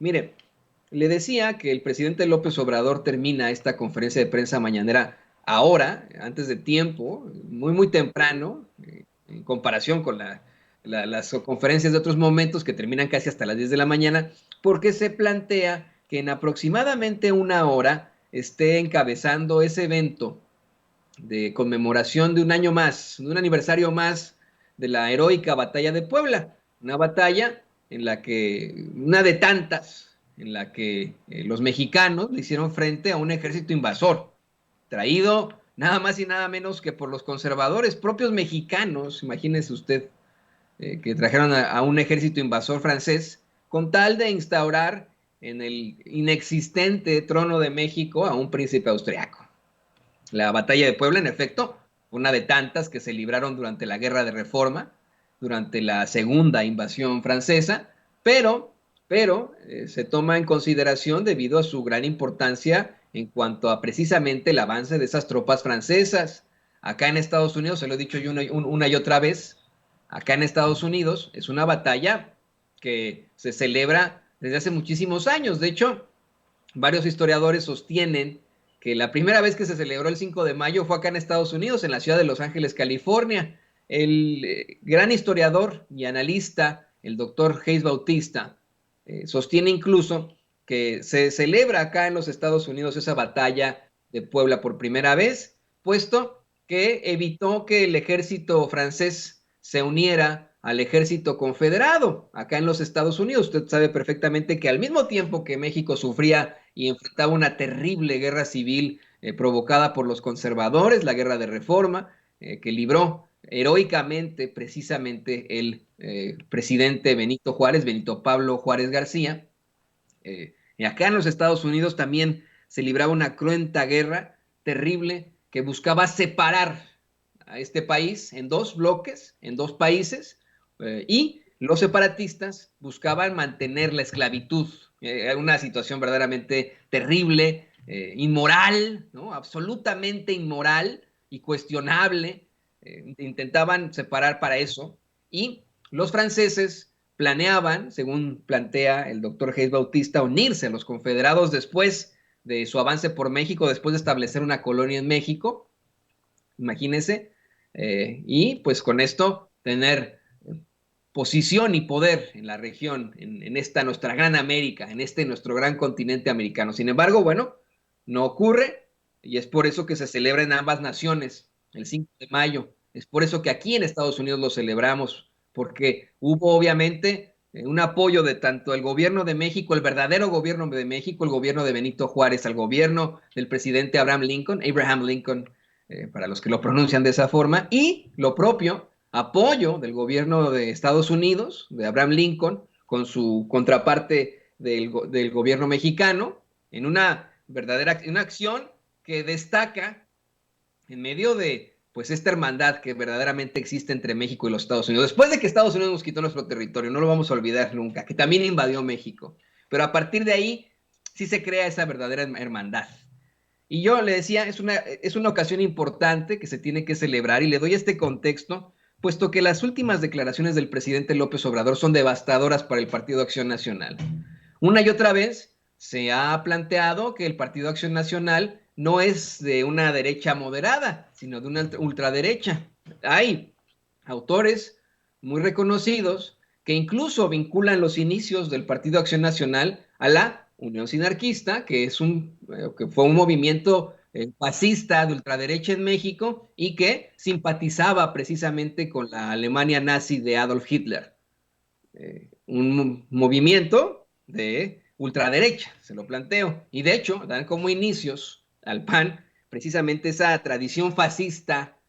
Mire, le decía que el presidente López Obrador termina esta conferencia de prensa mañanera ahora, antes de tiempo, muy temprano, en comparación con las conferencias de otros momentos que terminan casi hasta las 10 de la mañana, porque se plantea que en aproximadamente una hora esté encabezando ese evento de conmemoración de un año más, de un aniversario más de la heroica batalla de Puebla, una batalla en la que, una de tantas, en la que los mexicanos le hicieron frente a un ejército invasor, traído nada más y nada menos que por los conservadores propios mexicanos, imagínese usted, que trajeron a un ejército invasor francés con tal de instaurar en el inexistente trono de México a un príncipe austriaco. La batalla de Puebla, en efecto, fue una de tantas que se libraron durante la Guerra de Reforma, durante la segunda invasión francesa, pero se toma en consideración debido a su gran importancia en cuanto a precisamente el avance de esas tropas francesas. Acá en Estados Unidos, se lo he dicho yo una y otra vez, acá en Estados Unidos es una batalla que se celebra desde hace muchísimos años. De hecho, varios historiadores sostienen que la primera vez que se celebró el 5 de mayo fue acá en Estados Unidos, en la ciudad de Los Ángeles, California. El gran historiador y analista, el doctor Hayes Bautista, sostiene incluso que se celebra acá en los Estados Unidos esa batalla de Puebla por primera vez, puesto que evitó que el ejército francés se uniera al ejército confederado acá en los Estados Unidos. Usted sabe perfectamente que al mismo tiempo que México sufría y enfrentaba una terrible guerra civil provocada por los conservadores, la guerra de reforma, que libró heroicamente precisamente el presidente Benito Juárez, Benito Pablo Juárez García. Y acá en los Estados Unidos también se libraba una cruenta guerra terrible que buscaba separar a este país en dos bloques, en dos países, y los separatistas buscaban mantener la esclavitud, una situación verdaderamente terrible, inmoral, ¿no? Absolutamente inmoral y cuestionable. Intentaban separar para eso, y los franceses planeaban, según plantea el doctor Hayes Bautista, unirse a los confederados después de su avance por México, después de establecer una colonia en México, imagínense, y pues con esto tener posición y poder en la región, en esta nuestra gran América, en este nuestro gran continente americano. Sin embargo, bueno, no ocurre y es por eso que se celebra en ambas naciones el 5 de mayo. Es por eso que aquí en Estados Unidos lo celebramos, porque hubo obviamente un apoyo de tanto el gobierno de México, el verdadero gobierno de México, el gobierno de Benito Juárez, al gobierno del presidente Abraham Lincoln, para los que lo pronuncian de esa forma, y lo propio, apoyo del gobierno de Estados Unidos, de Abraham Lincoln, con su contraparte del gobierno mexicano, en una verdadera una acción que destaca en medio de pues esta hermandad que verdaderamente existe entre México y los Estados Unidos. Después de que Estados Unidos nos quitó nuestro territorio, no lo vamos a olvidar nunca, que también invadió México. Pero a partir de ahí sí se crea esa verdadera hermandad. Y yo le decía, es una ocasión importante que se tiene que celebrar y le doy este contexto, puesto que las últimas declaraciones del presidente López Obrador son devastadoras para el Partido Acción Nacional. Una y otra vez se ha planteado que el Partido Acción Nacional no es de una derecha moderada, sino de una ultraderecha. Hay autores muy reconocidos que incluso vinculan los inicios del Partido Acción Nacional a la Unión Sinarquista, que fue un movimiento fascista de ultraderecha en México y que simpatizaba precisamente con la Alemania nazi de Adolf Hitler. Un movimiento de ultraderecha, se lo planteo. Y de hecho, dan como inicios al PAN precisamente esa tradición fascista,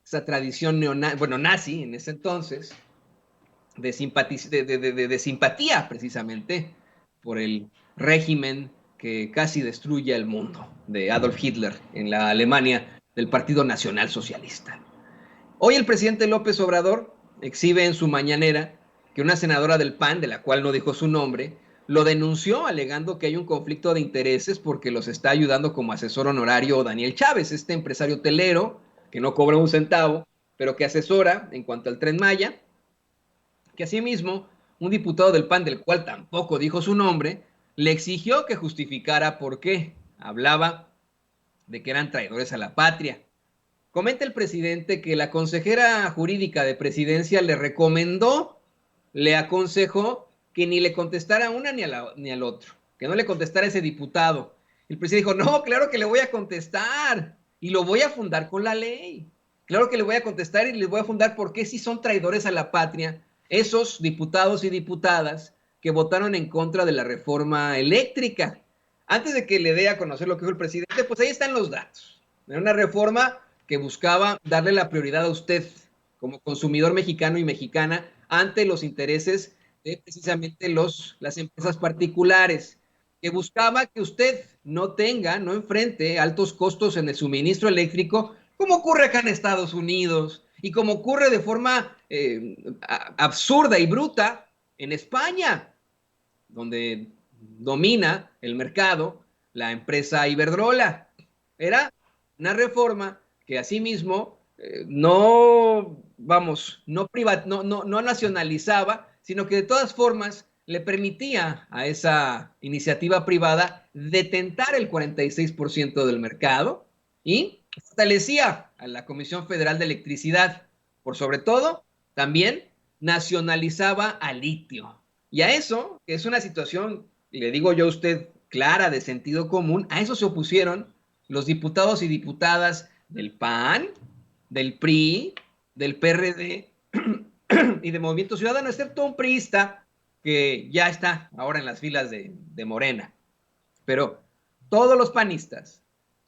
esa tradición bueno, nazi en ese entonces, de simpatía precisamente por el régimen que casi destruye el mundo de Adolf Hitler en la Alemania del Partido Nacional Socialista. Hoy el presidente López Obrador exhibe en su mañanera que una senadora del PAN, de la cual no dijo su nombre, lo denunció alegando que hay un conflicto de intereses porque los está ayudando como asesor honorario Daniel Chávez, este empresario hotelero que no cobra un centavo, pero que asesora en cuanto al Tren Maya, que asimismo un diputado del PAN, del cual tampoco dijo su nombre, le exigió que justificara por qué. Hablaba de que eran traidores a la patria. Comenta el presidente que la consejera jurídica de presidencia le recomendó, le aconsejó que ni le contestara a una ni al otro, que no le contestara a ese diputado. El presidente dijo, no, claro que le voy a contestar y lo voy a fundar con la ley. Claro que le voy a contestar y les voy a fundar por qué si son traidores a la patria esos diputados y diputadas que votaron en contra de la reforma eléctrica. Antes de que le dé a conocer lo que dijo el presidente, pues ahí están los datos. Era una reforma que buscaba darle la prioridad a usted como consumidor mexicano y mexicana ante los intereses de precisamente las empresas particulares, que buscaba que usted no enfrente altos costos en el suministro eléctrico, como ocurre acá en Estados Unidos y como ocurre de forma absurda y bruta en España, donde domina el mercado la empresa Iberdrola. Era una reforma que asimismo no nacionalizaba, sino que de todas formas le permitía a esa iniciativa privada detentar el 46% del mercado y fortalecía a la Comisión Federal de Electricidad. Por sobre todo, también nacionalizaba al litio. Y a eso, que es una situación, le digo yo a usted, clara, de sentido común, a eso se opusieron los diputados y diputadas del PAN, del PRI, del PRD y de Movimiento Ciudadano, excepto un priista que ya está ahora en las filas de Morena. Pero todos los panistas,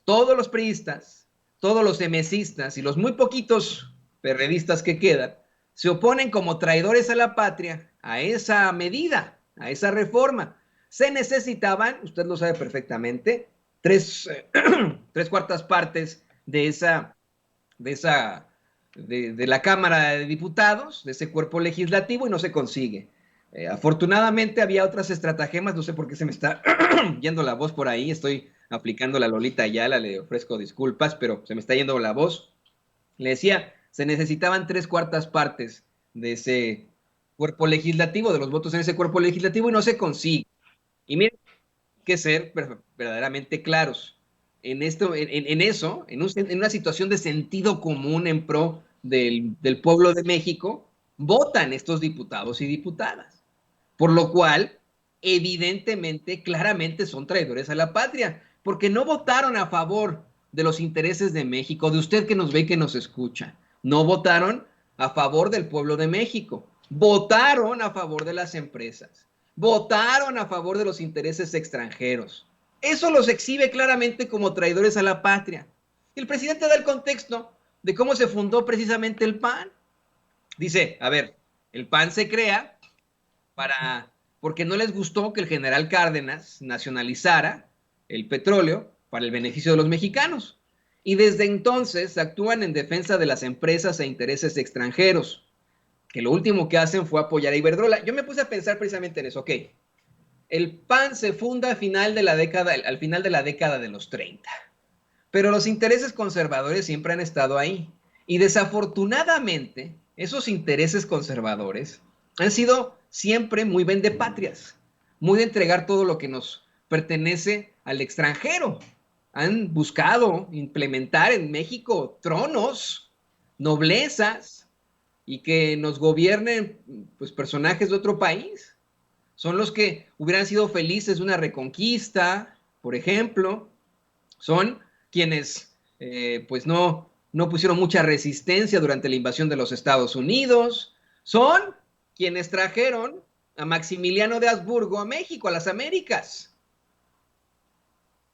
todos los priistas, todos los emesistas y los muy poquitos perredistas que quedan, se oponen como traidores a la patria a esa medida, a esa reforma. Se necesitaban, usted lo sabe perfectamente, tres cuartas partes de la Cámara de Diputados, de ese cuerpo legislativo, y no se consigue. Afortunadamente había otras estratagemas, no sé por qué se me está yendo la voz por ahí, estoy aplicando la Lolita Ayala, le ofrezco disculpas, pero se me está yendo la voz. Le decía, se necesitaban tres cuartas partes de ese cuerpo legislativo, de los votos en ese cuerpo legislativo, y no se consigue. Y miren, hay que ser verdaderamente claros. En eso, en una situación de sentido común en pro del pueblo de México, votan estos diputados y diputadas. Por lo cual, evidentemente, claramente son traidores a la patria, porque no votaron a favor de los intereses de México, de usted que nos ve y que nos escucha. No votaron a favor del pueblo de México, votaron a favor de las empresas, votaron a favor de los intereses extranjeros. Eso los exhibe claramente como traidores a la patria. Y el presidente da el contexto de cómo se fundó precisamente el PAN. Dice, a ver, el PAN se crea porque no les gustó que el general Cárdenas nacionalizara el petróleo para el beneficio de los mexicanos. Y desde entonces actúan en defensa de las empresas e intereses extranjeros, que lo último que hacen fue apoyar a Iberdrola. Yo me puse a pensar precisamente en eso. Ok, el PAN se funda al final de la década de los 30, pero los intereses conservadores siempre han estado ahí. Y desafortunadamente, esos intereses conservadores han sido siempre muy vendepatrias, muy de entregar todo lo que nos pertenece al extranjero. Han buscado implementar en México tronos, noblezas, y que nos gobiernen pues, personajes de otro país. Son los que hubieran sido felices de una reconquista, por ejemplo. Son quienes pues no pusieron mucha resistencia durante la invasión de los Estados Unidos. Son quienes trajeron a Maximiliano de Habsburgo a México, a las Américas.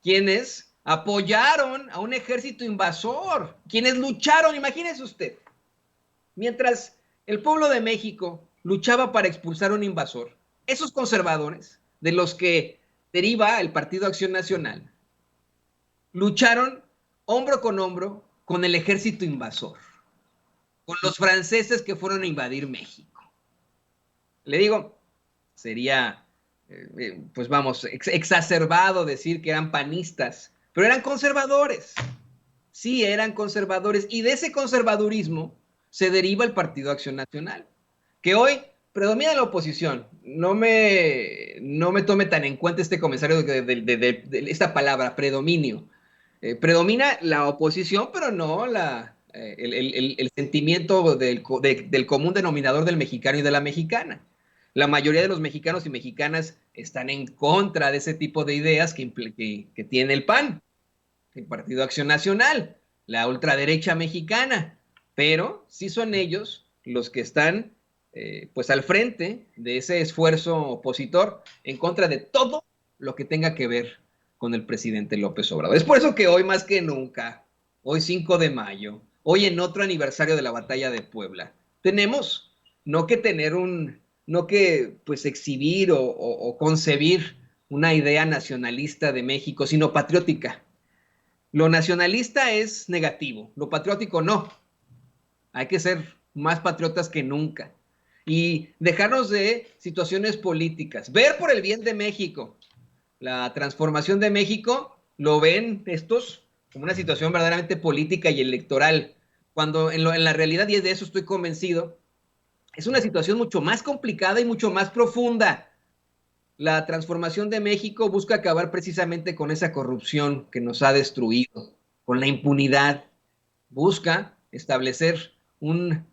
Quienes apoyaron a un ejército invasor. Quienes lucharon, imagínese usted, mientras el pueblo de México luchaba para expulsar a un invasor, esos conservadores, de los que deriva el Partido Acción Nacional, lucharon hombro con el ejército invasor, con los franceses que fueron a invadir México. Le digo, sería, pues vamos, exacerbado decir que eran panistas, pero eran conservadores. Sí, eran conservadores. Y de ese conservadurismo se deriva el Partido Acción Nacional, que hoy predomina la oposición. No me tome tan en cuenta este comentario de esta palabra, predominio. Predomina la oposición, pero no el sentimiento del común denominador del mexicano y de la mexicana. La mayoría de los mexicanos y mexicanas están en contra de ese tipo de ideas que tiene el PAN, el Partido Acción Nacional, la ultraderecha mexicana, pero sí son ellos los que están pues al frente de ese esfuerzo opositor en contra de todo lo que tenga que ver con el presidente López Obrador. Es por eso que hoy más que nunca, hoy 5 de mayo, hoy en otro aniversario de la batalla de Puebla, tenemos no que tener no que pues exhibir o concebir una idea nacionalista de México, sino patriótica. Lo nacionalista es negativo, lo patriótico no. Hay que ser más patriotas que nunca y dejarnos de situaciones políticas. Ver por el bien de México. La transformación de México lo ven estos como una situación verdaderamente política y electoral, cuando en la realidad, y de eso estoy convencido, es una situación mucho más complicada y mucho más profunda. La transformación de México busca acabar precisamente con esa corrupción que nos ha destruido, con la impunidad. Busca establecer un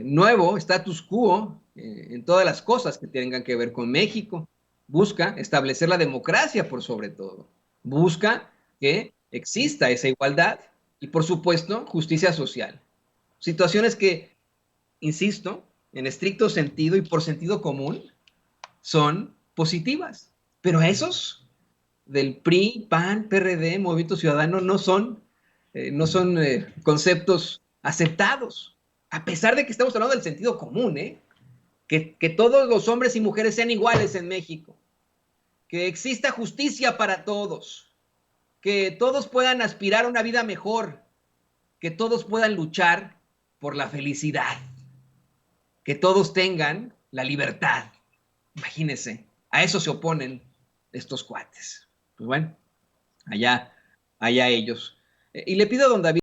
nuevo status quo en todas las cosas que tengan que ver con México. Busca establecer la democracia por sobre todo. Busca que exista esa igualdad y, por supuesto, justicia social. Situaciones que, insisto, en estricto sentido y por sentido común, son positivas. Pero a esos del PRI, PAN, PRD, Movimiento Ciudadano, no son conceptos aceptados, a pesar de que estamos hablando del sentido común, que todos los hombres y mujeres sean iguales en México, que exista justicia para todos, que todos puedan aspirar a una vida mejor, que todos puedan luchar por la felicidad, que todos tengan la libertad. Imagínense, a eso se oponen estos cuates. Pues bueno, allá ellos. Y le pido a don David